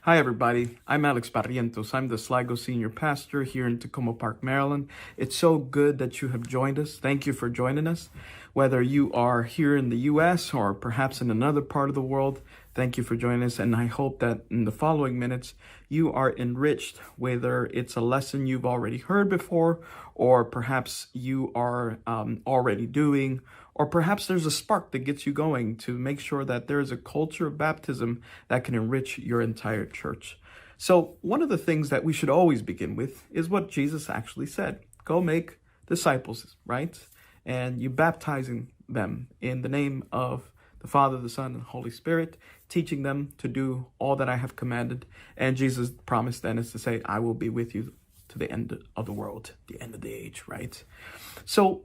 Hi, everybody. I'm Alex Barrientos. I'm the Sligo senior pastor here in Tacoma Park, Maryland. It's so good that you have joined us. Thank you for joining us. Whether you are here in the U.S. or perhaps in another part of the world, thank you for joining us. And I hope that in the following minutes, you are enriched, whether it's a lesson you've already heard before, or perhaps you are already doing, or perhaps there's a spark that gets you going to make sure that there is a culture of baptism that can enrich your entire church. So one of the things that we should always begin with is what Jesus actually said. Go make disciples, right? And you baptizing them in the name of the Father, the Son, and the Holy Spirit, teaching them to do all that I have commanded. And Jesus' promise then is to say, I will be with you to the end of the world, the end of the age, right? So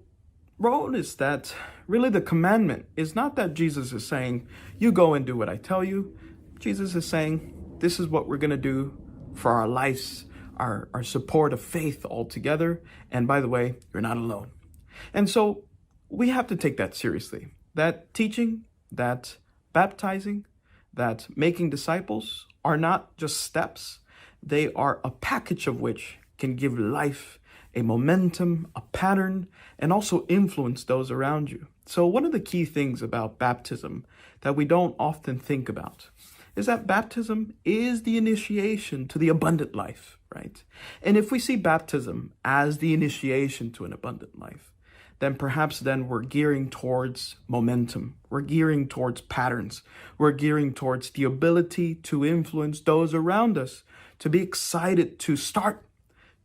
notice that really the commandment is not that Jesus is saying, you go and do what I tell you. Jesus is saying, this is what we're going to do for our lives, our support of faith altogether. And by the way, you're not alone. And so we have to take that seriously. That teaching, that baptizing, that making disciples are not just steps. They are a package of which can give life, a momentum, a pattern, and also influence those around you. So one of the key things about baptism that we don't often think about is that baptism is the initiation to the abundant life, right? And if we see baptism as the initiation to an abundant life, then perhaps then we're gearing towards momentum. We're gearing towards patterns. We're gearing towards the ability to influence those around us, to be excited to start,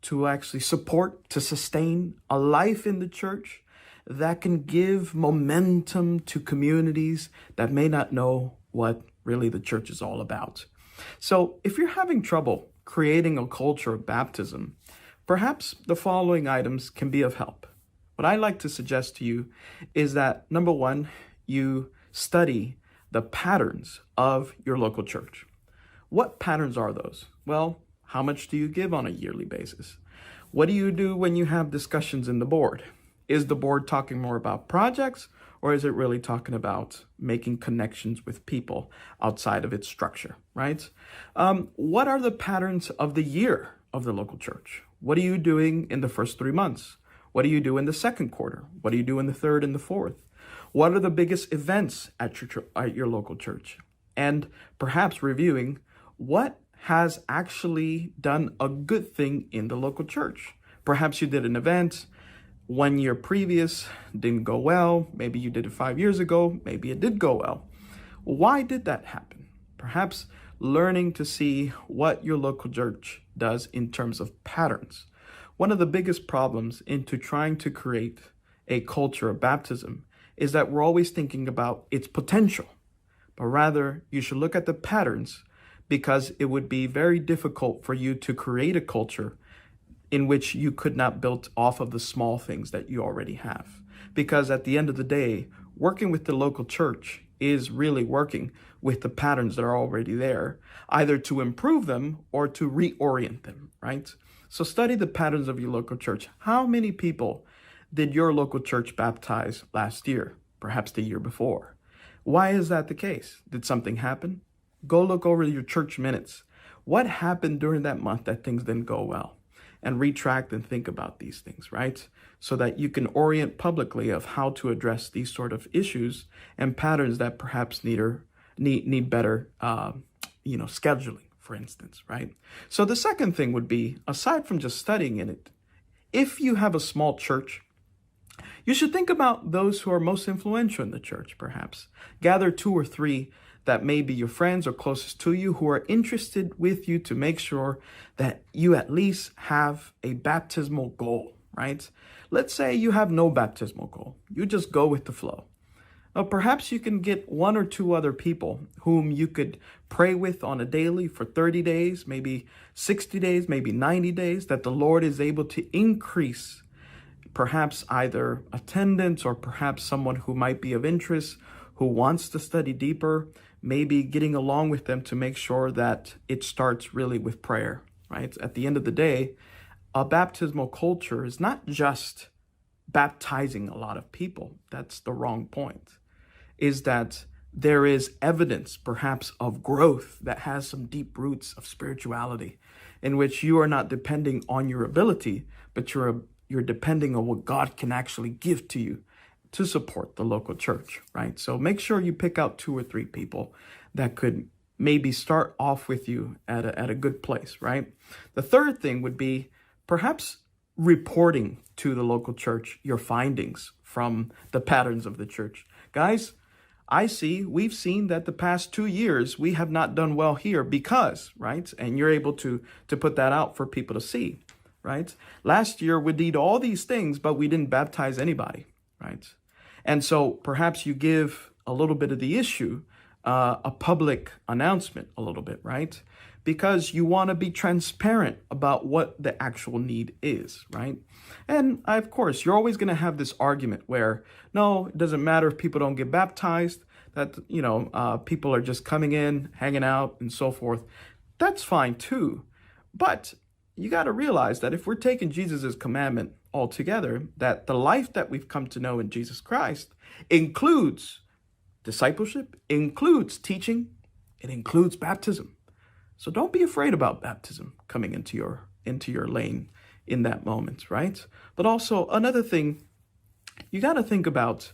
to actually support, to sustain a life in the church that can give momentum to communities that may not know what really the church is all about. So if you're having trouble creating a culture of baptism, perhaps the following items can be of help. What I like to suggest to you is that, number one, you study the patterns of your local church. What patterns are those? Well, how much do you give on a yearly basis? What do you do when you have discussions in the board? Is the board talking more about projects, or is it really talking about making connections with people outside of its structure, right? What are the patterns of the year of the local church? What are you doing in the first 3 months? What do you do in the second quarter? What do you do in the third and the fourth? What are the biggest events at your local church? And perhaps reviewing what has actually done a good thing in the local church. Perhaps you did an event 1 year previous, didn't go well. Maybe you did it 5 years ago. Maybe it did go well. Why did that happen? Perhaps learning to see what your local church does in terms of patterns. One of the biggest problems into trying to create a culture of baptism is that we're always thinking about its potential, but rather you should look at the patterns, because it would be very difficult for you to create a culture in which you could not build off of the small things that you already have. Because at the end of the day, working with the local church is really working with the patterns that are already there, either to improve them or to reorient them, right? So study the patterns of your local church. How many people did your local church baptize last year, perhaps the year before? Why is that the case? Did something happen? Go look over your church minutes. What happened during that month that things didn't go well? And retract and think about these things, right? So that you can orient publicly of how to address these sort of issues and patterns that perhaps need better, scheduling, for instance, right? So the second thing would be, aside from just studying in it, if you have a small church, you should think about those who are most influential in the church, perhaps. Gather 2 or 3 that may be your friends or closest to you who are interested with you to make sure that you at least have a baptismal goal, right? Let's say you have no baptismal goal. You just go with the flow. Now, perhaps you can get 1 or 2 other people whom you could pray with on a daily for 30 days, maybe 60 days, maybe 90 days, that the Lord is able to increase perhaps either attendance or perhaps someone who might be of interest, who wants to study deeper, maybe getting along with them to make sure that it starts really with prayer, right? At the end of the day, a baptismal culture is not just baptizing a lot of people. That's the wrong point. Is that there is evidence perhaps of growth that has some deep roots of spirituality, in which you are not depending on your ability, but you're depending on what God can actually give to you to support the local church, right? So make sure you pick out 2 or 3 people that could maybe start off with you at a good place, right? The third thing would be perhaps reporting to the local church your findings from the patterns of the church. Guys, we've seen that the past 2 years, we have not done well here because, right? And you're able to put that out for people to see, right? Last year, we did all these things, but we didn't baptize anybody, right? And so perhaps you give a little bit of the issue, a public announcement a little bit, right? Because you want to be transparent about what the actual need is, right? And of course, you're always going to have this argument where, no, it doesn't matter if people don't get baptized, that, people are just coming in, hanging out, and so forth. That's fine too. But you got to realize that if we're taking Jesus's commandment altogether, that the life that we've come to know in Jesus Christ includes discipleship, includes teaching, it includes baptism. So don't be afraid about baptism coming into your lane in that moment, right? But also another thing, you got to think about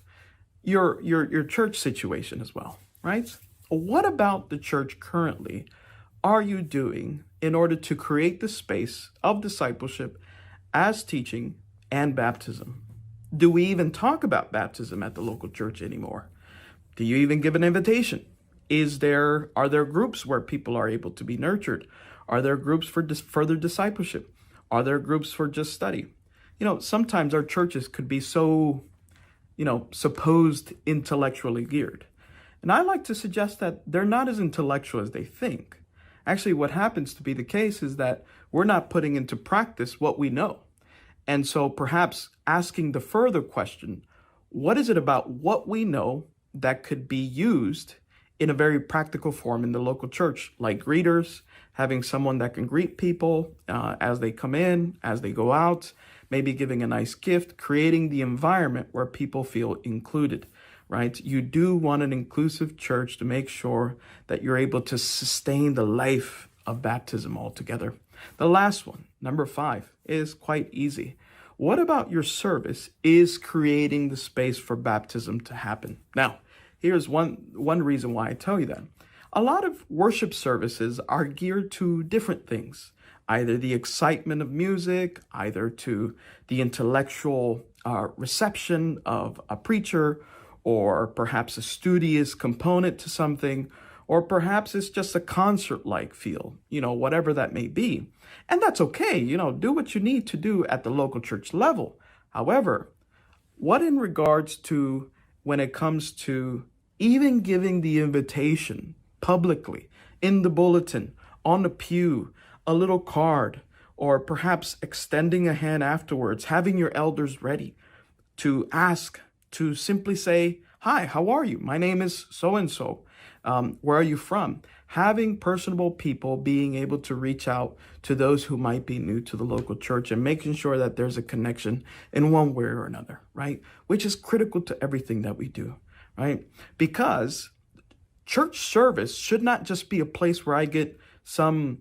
your church situation as well, right? What about the church currently are you doing in order to create the space of discipleship as teaching and baptism? Do we even talk about baptism at the local church anymore? Do you even give an invitation? Are there groups where people are able to be nurtured? Are there groups for further discipleship? Are there groups for just study? Sometimes our churches could be so, supposed intellectually geared. And I like to suggest that they're not as intellectual as they think. Actually, what happens to be the case is that we're not putting into practice what we know. And so perhaps asking the further question, what is it about what we know that could be used in a very practical form in the local church, like greeters, having someone that can greet people as they come in, as they go out, maybe giving a nice gift, creating the environment where people feel included, right? You do want an inclusive church to make sure that you're able to sustain the life of baptism altogether. The last one, number 5, is quite easy. What about your service is creating the space for baptism to happen? Now, here's one reason why I tell you that. A lot of worship services are geared to different things, either the excitement of music, either to the intellectual reception of a preacher, or perhaps a studious component to something, or perhaps it's just a concert-like feel, whatever that may be. And that's okay, do what you need to do at the local church level. However, what in regards to when it comes to even giving the invitation publicly in the bulletin, on the pew, a little card, or perhaps extending a hand afterwards, having your elders ready to ask, to simply say, hi, how are you? My name is so-and-so. Where are you from? Having personable people being able to reach out to those who might be new to the local church and making sure that there's a connection in one way or another, right? Which is critical to everything that we do, right? Because church service should not just be a place where I get some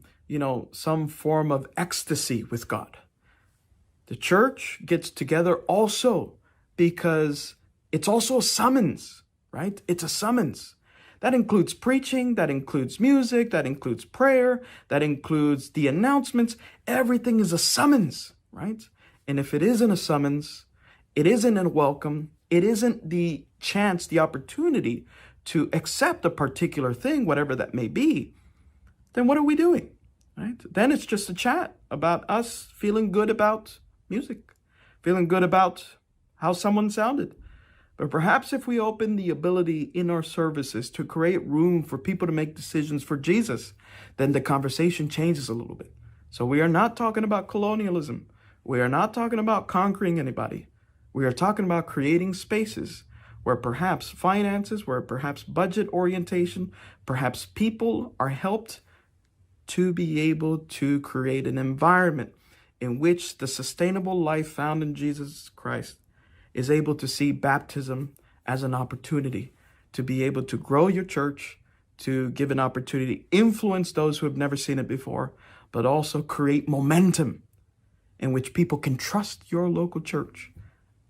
form of ecstasy with God. The church gets together also because it's also a summons, right? It's a summons. That includes preaching, that includes music, that includes prayer, that includes the announcements. Everything is a summons, right? And if it isn't a summons, it isn't a welcome, it isn't the chance, the opportunity to accept a particular thing, whatever that may be, then what are we doing, right? Then it's just a chat about us feeling good about music, feeling good about how someone sounded. But perhaps if we open the ability in our services to create room for people to make decisions for Jesus, then the conversation changes a little bit. So we are not talking about colonialism. We are not talking about conquering anybody. We are talking about creating spaces where perhaps finances, where perhaps budget orientation, perhaps people are helped to be able to create an environment in which the sustainable life found in Jesus Christ is able to see baptism as an opportunity to be able to grow your church, to give an opportunity to influence those who have never seen it before, but also create momentum in which people can trust your local church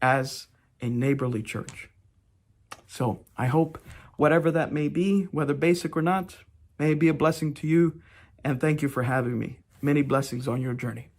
as a neighborly church. So I hope whatever that may be, whether basic or not, may be a blessing to you. And thank you for having me. Many blessings on your journey.